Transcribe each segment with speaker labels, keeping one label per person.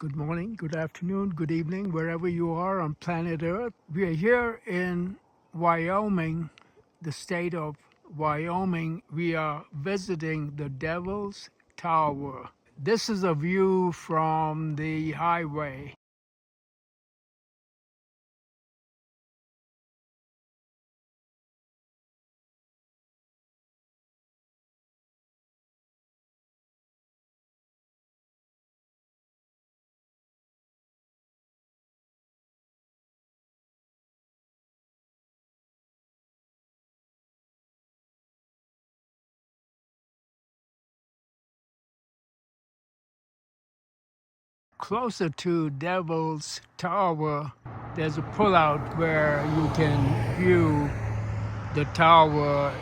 Speaker 1: Good morning, good afternoon, good evening, wherever you are on planet Earth. We are here in Wyoming, the state of Wyoming. We are visiting the Devil's Tower. This is a view from the highway. Closer to Devil's Tower, there's a pullout where you can view the tower.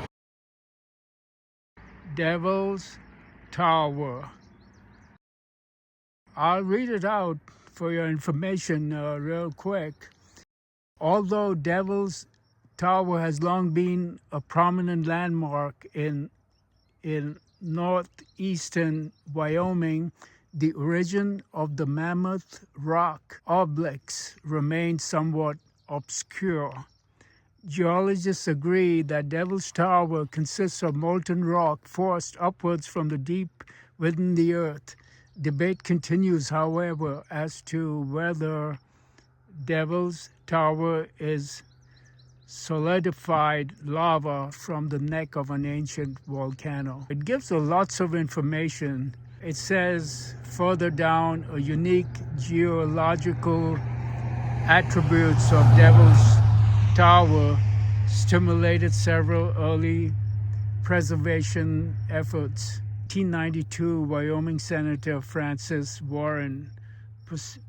Speaker 1: Devil's Tower. I'll read it out for your information real quick. Although Devil's Tower has long been a prominent landmark in northeastern Wyoming, the origin of the Mammoth Rock obelisks remains somewhat obscure. Geologists agree that Devil's Tower consists of molten rock forced upwards from the deep within the earth. Debate continues, however, as to whether Devil's Tower is solidified lava from the neck of an ancient volcano. It gives lots of information. It says further down, a unique geological attributes of Devil's Tower stimulated several early preservation efforts. 1892, Wyoming Senator Francis Warren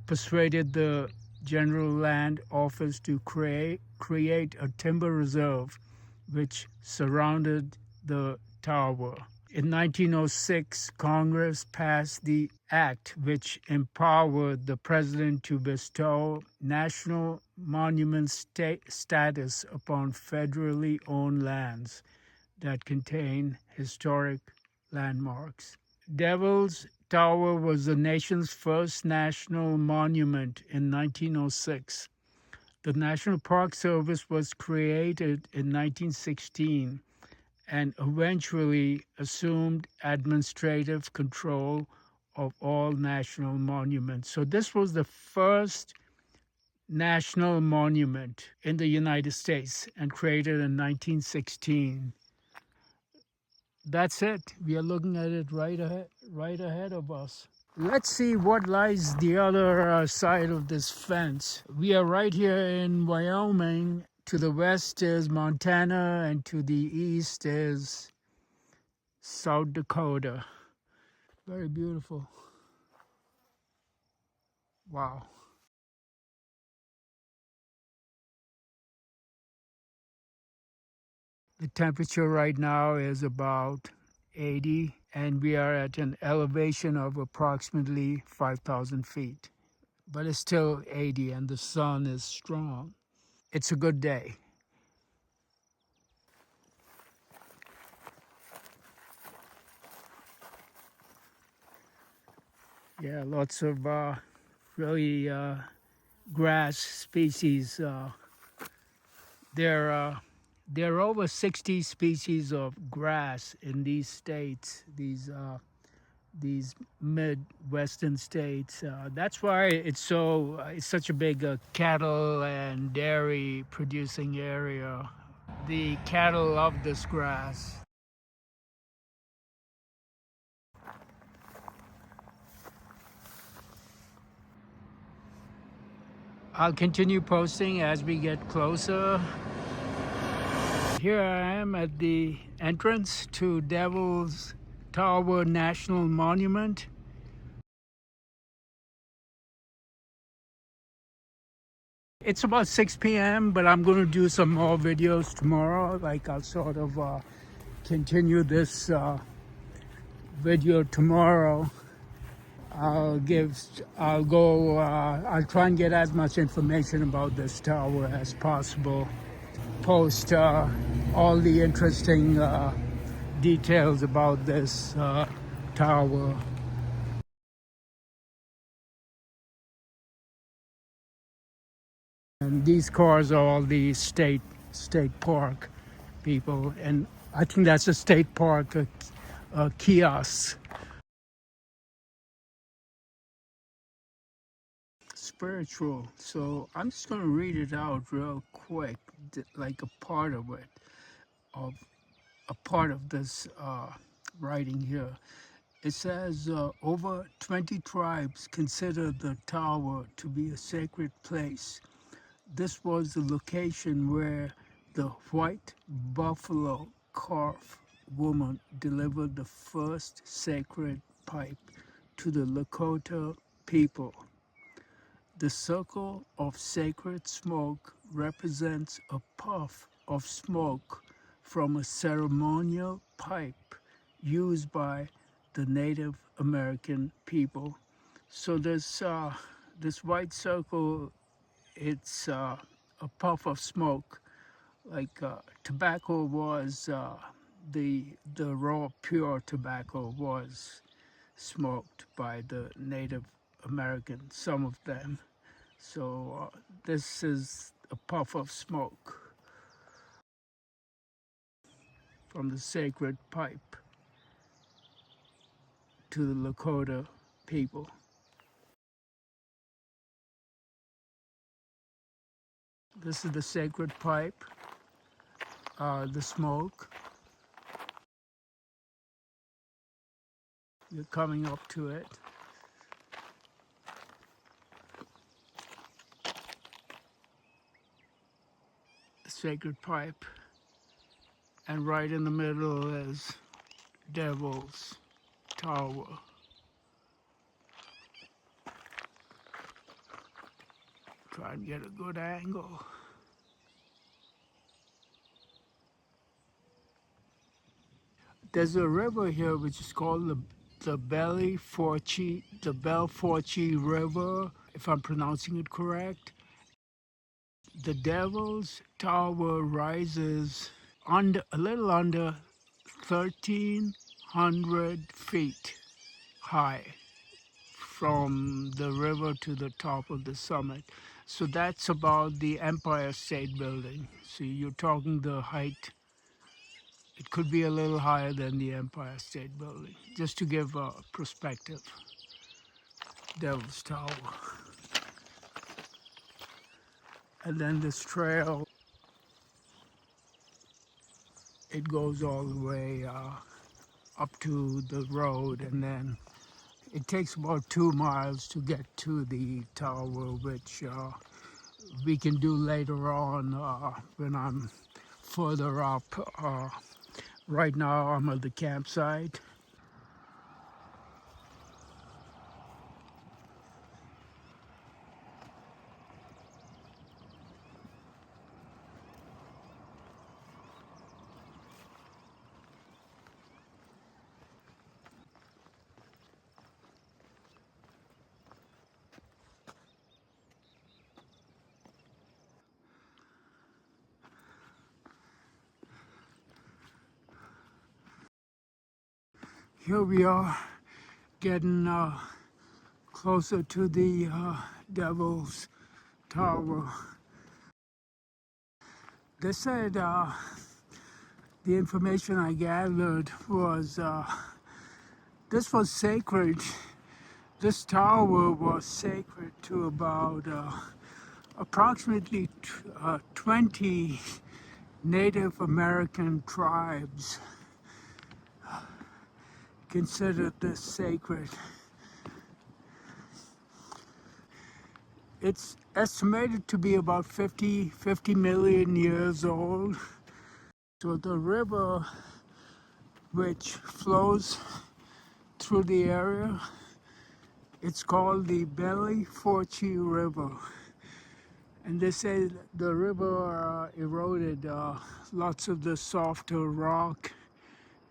Speaker 1: persuaded the General Land Office to create a timber reserve which surrounded the tower. In 1906, Congress passed the act which empowered the president to bestow national monument status upon federally owned lands that contain historic landmarks. Devil's Tower was the nation's first national monument in 1906. The National Park Service was created in 1916 and eventually assumed administrative control of all national monuments. So this was the first national monument in the United States and created in 1916. That's it. We are looking at it right ahead of us. Let's see what lies the other side of this fence. We are right here in Wyoming. To the west is Montana, and to the east is South Dakota. Very beautiful. Wow. The temperature right now is about 80, and we are at an elevation of approximately 5,000 feet. But it's still 80, and the sun is strong. It's a good day. Yeah, lots of really grass species. There are over 60 species of grass in these states, these Midwestern states. That's why it's such a big cattle and dairy producing area. The cattle love this grass. I'll continue posting as we get closer. Here I am at the entrance to Devil's Tower National Monument. It's about 6 p.m., but I'm going to do some more videos tomorrow. Like I'll sort of continue this video tomorrow. I'll try and get as much information about this tower as possible. Post all the interesting details about this tower. And these cars are all the state park people, and I think that's a state park kiosk. Spiritual. So I'm just going to read it out real quick, like of a part of this writing here. It says over 20 tribes consider the tower to be a sacred place. This was the location where the white buffalo calf woman delivered the first sacred pipe to the Lakota people. The circle of sacred smoke represents a puff of smoke from a ceremonial pipe used by the Native American people. So this white circle, it's a puff of smoke, like tobacco was the raw pure tobacco was smoked by the Native Americans, some of them. So this is a puff of smoke from the sacred pipe to the Lakota people. This is the sacred pipe, the smoke. You're coming up to it. The sacred pipe. And right in the middle is Devil's Tower. Try and get a good angle. There's a river here which is called the Belle Forche River, if I'm pronouncing it correct. The Devil's Tower rises a little under 1,300 feet high from the river to the top of the summit. So that's about the Empire State Building. So you're talking the height. It could be a little higher than the Empire State Building, just to give a perspective. Devil's Tower. And then this trail, it goes all the way up to the road, and then it takes about 2 miles to get to the tower, which we can do later on when I'm further up. Right now I'm at the campsite. Here we are getting closer to the Devil's Tower. They said the information I gathered was this was sacred. This tower was sacred to about approximately 20 Native American tribes. Considered this sacred. It's estimated to be about 50 million years old. So the river which flows through the area, it's called the Belle Forche River. And they say the river eroded lots of the softer rock,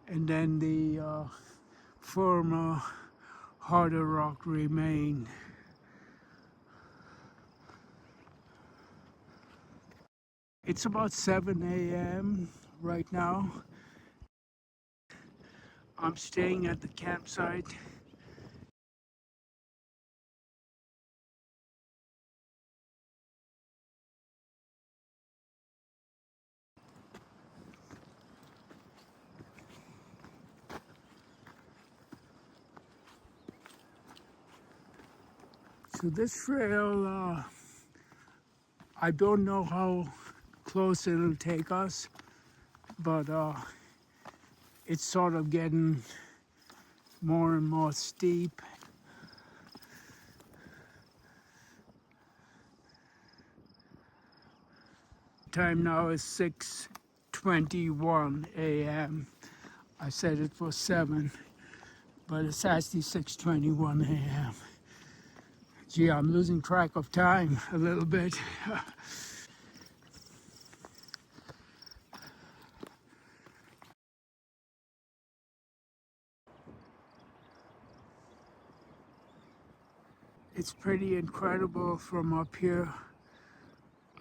Speaker 1: and then the firmer, harder rock remained. It's about 7 a.m. right now. I'm staying at the campsite. To this trail, I don't know how close it'll take us, but it's sort of getting more and more steep. Time now is 6:21 a.m. I said it was 7, but it's actually 6:21 a.m. Gee, I'm losing track of time a little bit. It's pretty incredible from up here.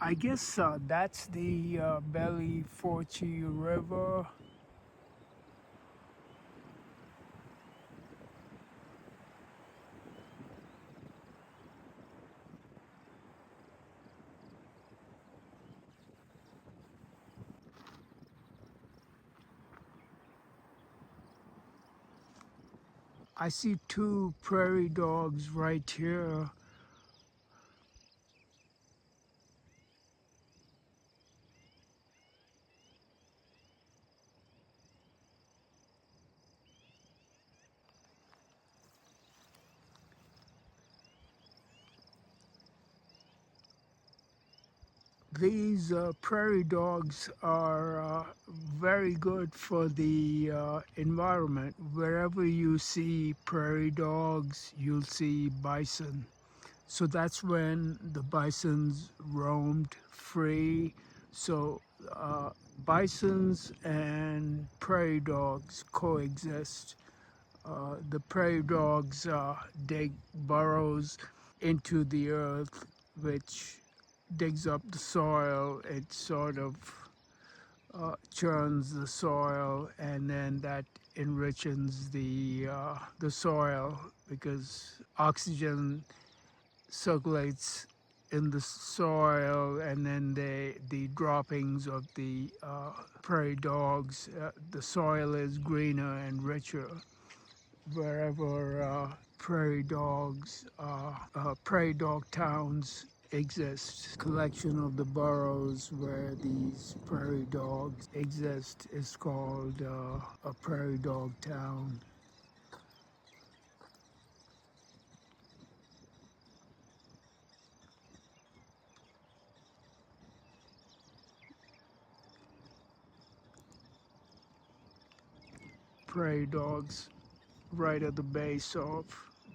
Speaker 1: I guess that's the Belly Forty River. I see two prairie dogs right here. These prairie dogs are very good for the environment. Wherever you see prairie dogs, you'll see bison. So that's when the bisons roamed free. So bisons and prairie dogs coexist. The prairie dogs dig burrows into the earth, which digs up the soil. It sort of churns the soil, and then that enriches the soil because oxygen circulates in the soil, and then the droppings of the prairie dogs, the soil is greener and richer wherever prairie dog towns exist. Collection of the burrows where these prairie dogs exist is called a prairie dog town. Prairie dogs right at the base of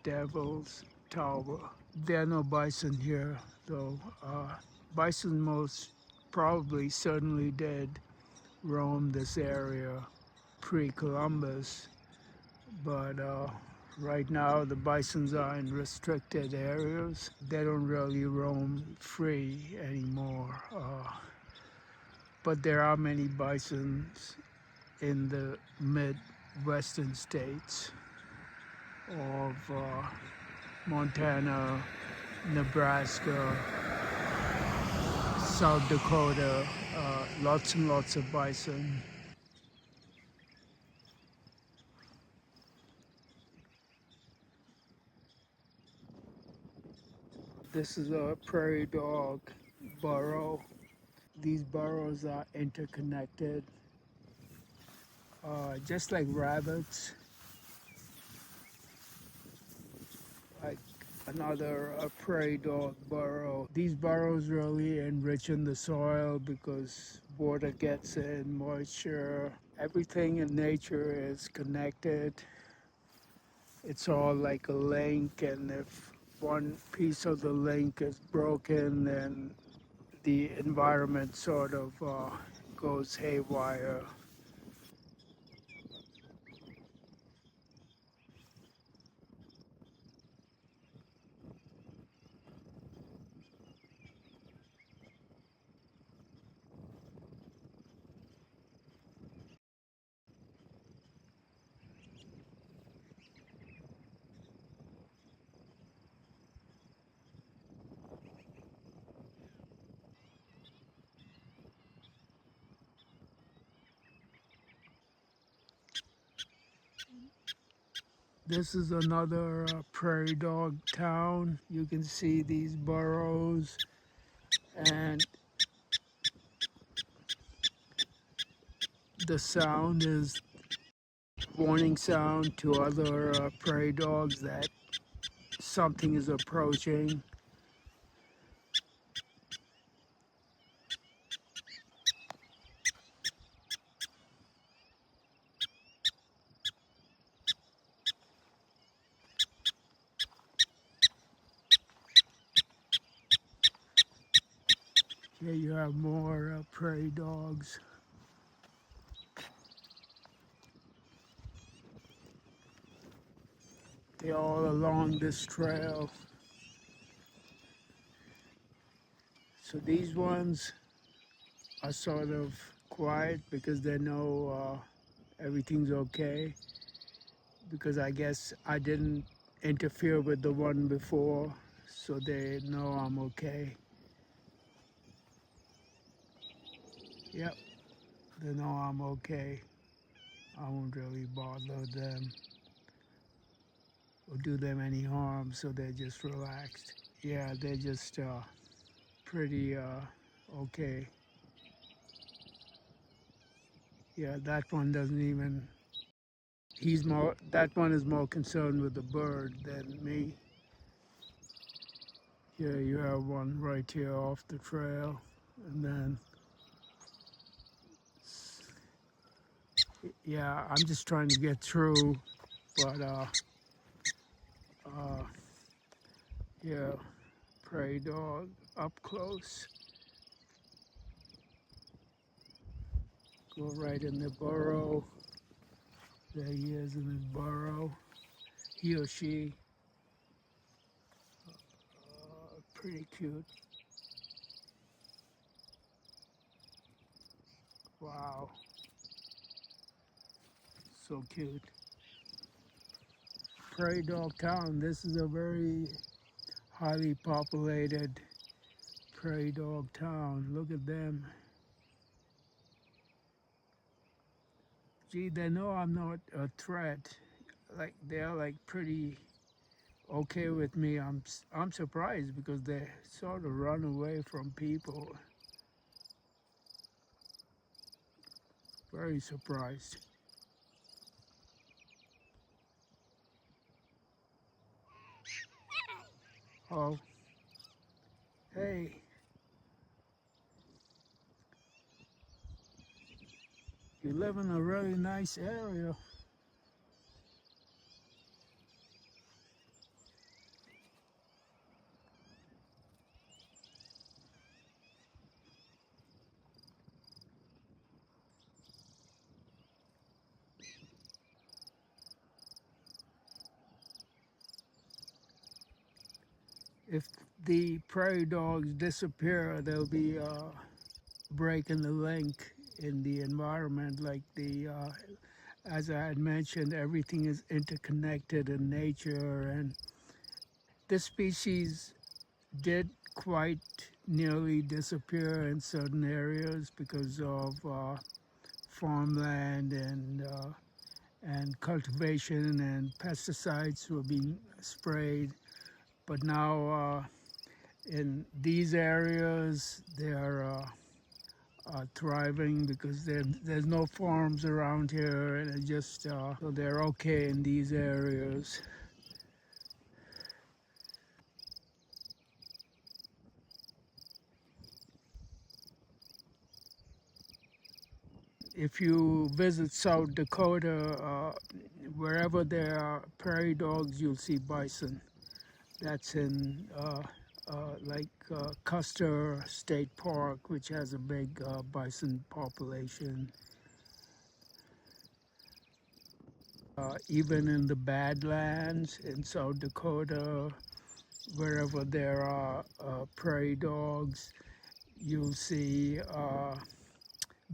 Speaker 1: Devil's Tower. There are no bison here, though. Bison most probably certainly did roam this area pre-Columbus, but right now the bisons are in restricted areas. They don't really roam free anymore, but there are many bisons in the Midwestern states of Montana, Nebraska, South Dakota, lots and lots of bison. This is a prairie dog burrow. These burrows are interconnected, just like rabbits, like another prairie dog burrow. These burrows really enrich in the soil because water gets in, moisture. Everything in nature is connected. It's all like a link, and if one piece of the link is broken, then the environment sort of goes haywire. This is another prairie dog town. You can see these burrows, and the sound is warning sound to other prairie dogs that something is approaching. Here you have more prairie dogs. They're all along this trail. So these ones are sort of quiet because they know everything's okay. Because I guess I didn't interfere with the one before, so they know I'm okay. Yep, they know I'm okay. I won't really bother them or do them any harm, so they're just relaxed. Yeah, they're just pretty okay. Yeah, that one doesn't even, that one is more concerned with the bird than me. Here you have one right here off the trail, and then, yeah, I'm just trying to get through, but yeah, prairie dog up close. Go right in the burrow. There he is in his burrow. He or she, pretty cute. Wow, so cute. Prairie dog town. This is a very highly populated prairie dog town. Look at them. Gee, they know I'm not a threat. Like they're like pretty okay with me. I'm surprised because they sort of run away from people. Very surprised. Oh, hey, you live in a really nice area. If the prairie dogs disappear, they'll be breaking the link in the environment. Like as I had mentioned, everything is interconnected in nature, and this species did quite nearly disappear in certain areas because of farmland and cultivation and pesticides were being sprayed. But now in these areas, they are thriving because there's no farms around here, and it just so they're okay in these areas. If you visit South Dakota, wherever there are prairie dogs, you'll see bison. That's in Custer State Park, which has a big bison population. Even in the Badlands in South Dakota, wherever there are prairie dogs, you'll see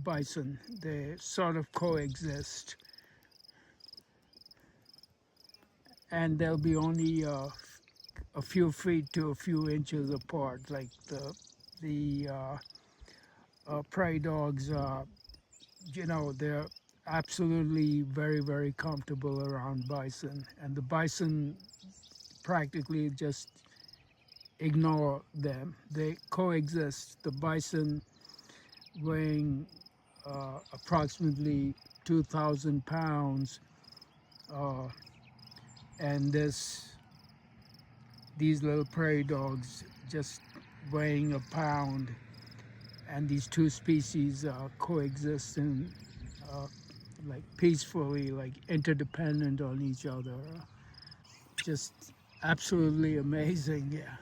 Speaker 1: bison. They sort of coexist, and they'll be only a few feet to a few inches apart. Like the prairie dogs, you know, they're absolutely very comfortable around bison, and the bison practically just ignore them. They coexist. The bison weighing approximately 2,000 pounds, uh, and these little prairie dogs just weighing a pound, and these two species coexisting like peacefully, like interdependent on each other. Just absolutely amazing. Yeah,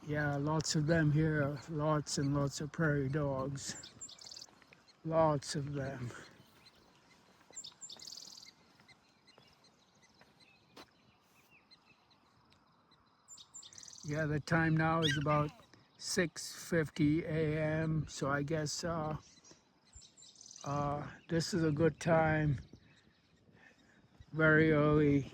Speaker 1: yeah, lots of them here, lots and lots of prairie dogs, lots of them. Yeah, the time now is about 6:50 a.m. So I guess this is a good time, very early.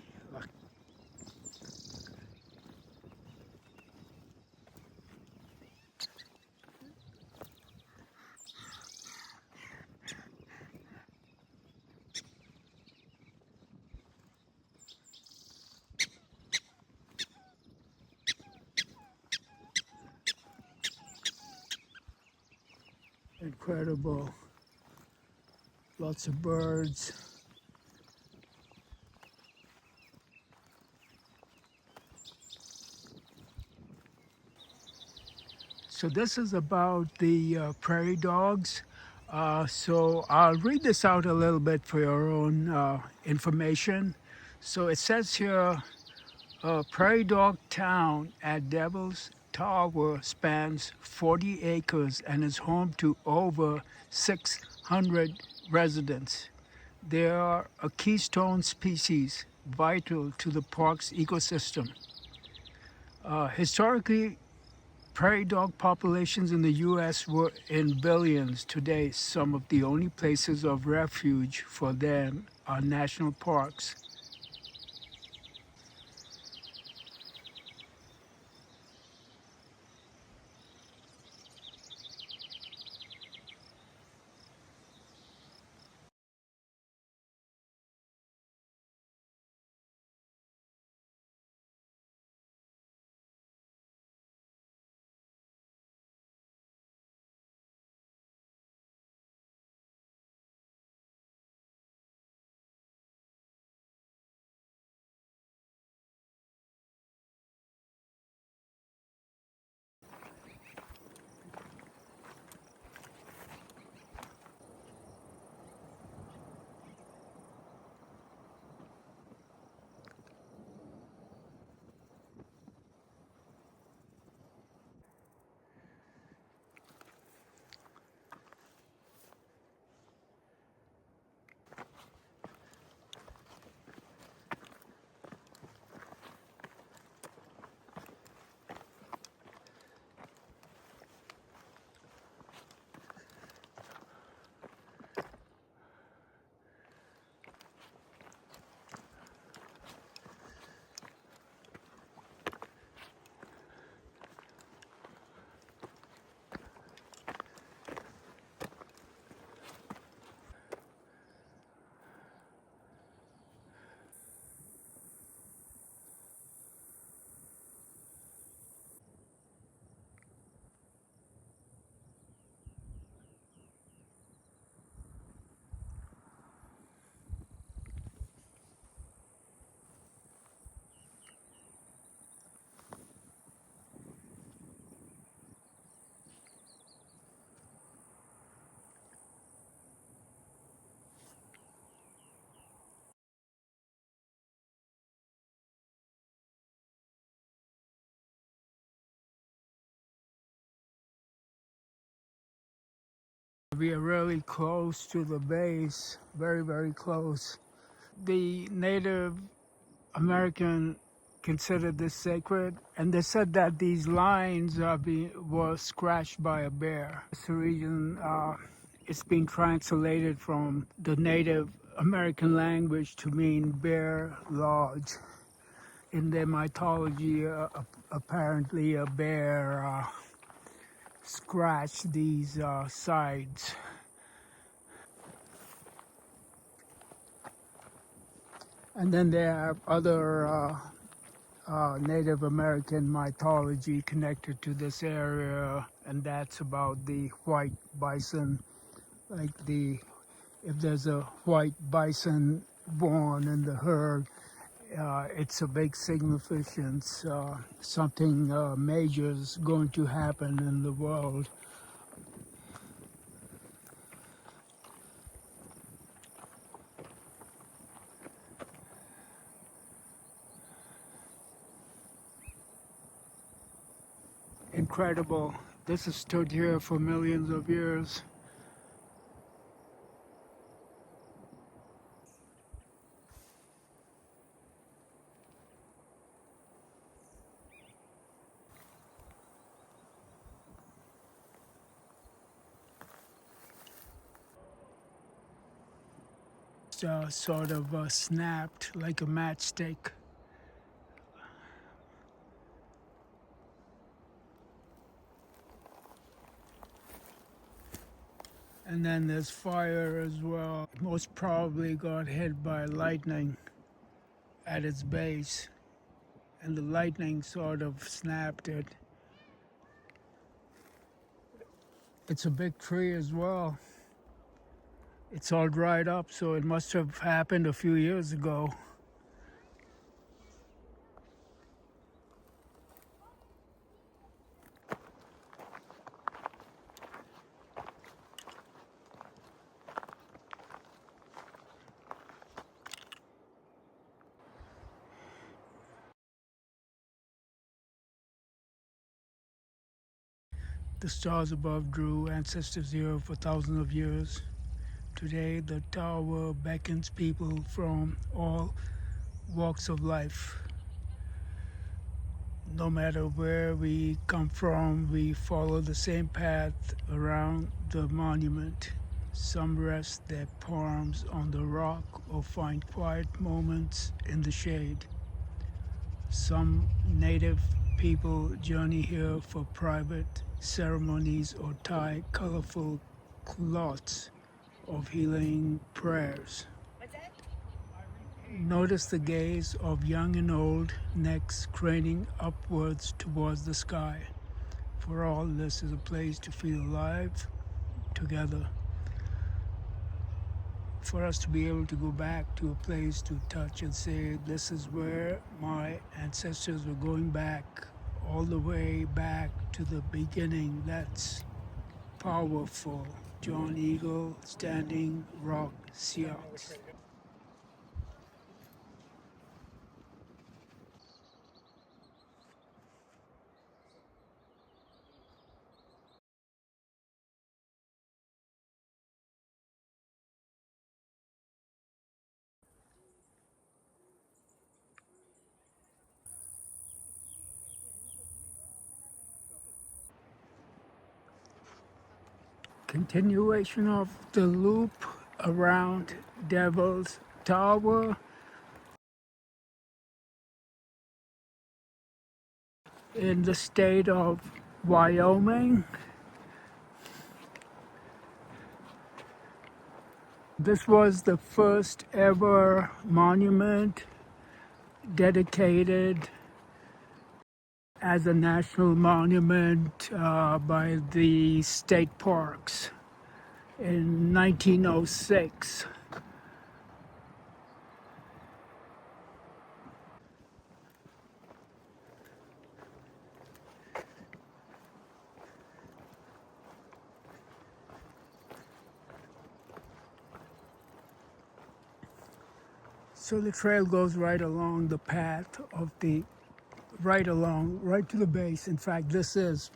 Speaker 1: Incredible, lots of birds. So this is about the prairie dogs. So I'll read this out a little bit for your own information. So it says here, Prairie Dog Town at Devil's Tower spans 40 acres and is home to over 600 residents. They are a keystone species vital to the park's ecosystem. Historically, prairie dog populations in the U.S. were in billions. Today, some of the only places of refuge for them are national parks. We are really close to the base, very close. The Native American considered this sacred, and they said that these lines were scratched by a bear. This region, it's been translated from the Native American language to mean bear lodge. In their mythology, apparently a bear scratched these sides, And then there are other Native American mythology connected to this area, and that's about the white bison. Like if there's a white bison born in the herd, it's a big significance. Something major is going to happen in the world. Incredible. This has stood here for millions of years. Sort of snapped like a matchstick. And then there's fire as well. Most probably got hit by lightning at its base, and the lightning sort of snapped it. It's a big tree as well. It's all dried up, so it must have happened a few years ago. The stars above drew ancestors here for thousands of years. Today, the tower beckons people from all walks of life. No matter where we come from, we follow the same path around the monument. Some rest their palms on the rock or find quiet moments in the shade. Some native people journey here for private ceremonies or tie colorful cloths of healing prayers. Notice the gaze of young and old, necks craning upwards towards the sky. For all, this is a place to feel alive together. For us to be able to go back to a place to touch and say, this is where my ancestors were going back, all the way back to the beginning. That's powerful. John Eagle, Standing Rock, Sioux. Continuation of the loop around Devil's Tower in the state of Wyoming. This was the first ever monument dedicated as a national monument by the state parks in 1906. So the trail goes right along the path of the, right to the base. In fact, this is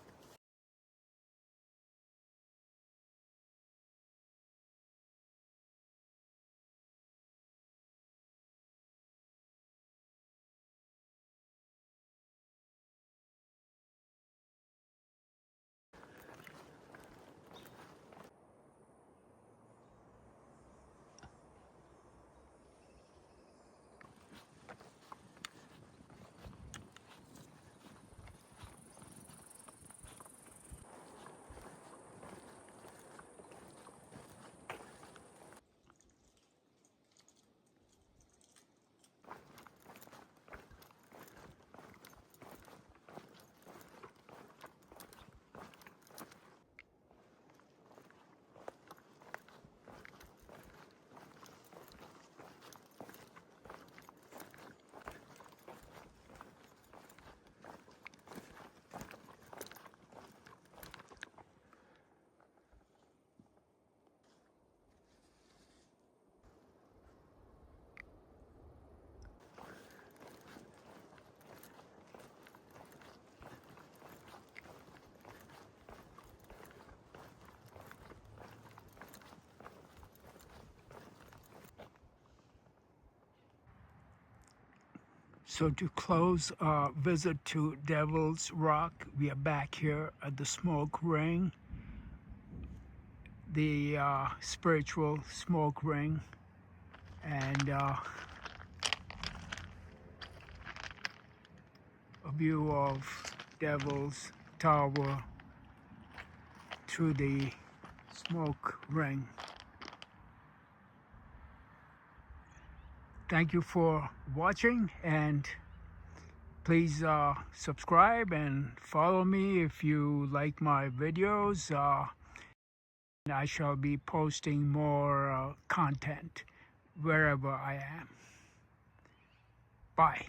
Speaker 1: So to close our visit to Devil's Rock, we are back here at the smoke ring, the spiritual smoke ring, and a view of Devil's Tower through the smoke ring. Thank you for watching, and please subscribe and follow me if you like my videos. I shall be posting more content wherever I am. Bye.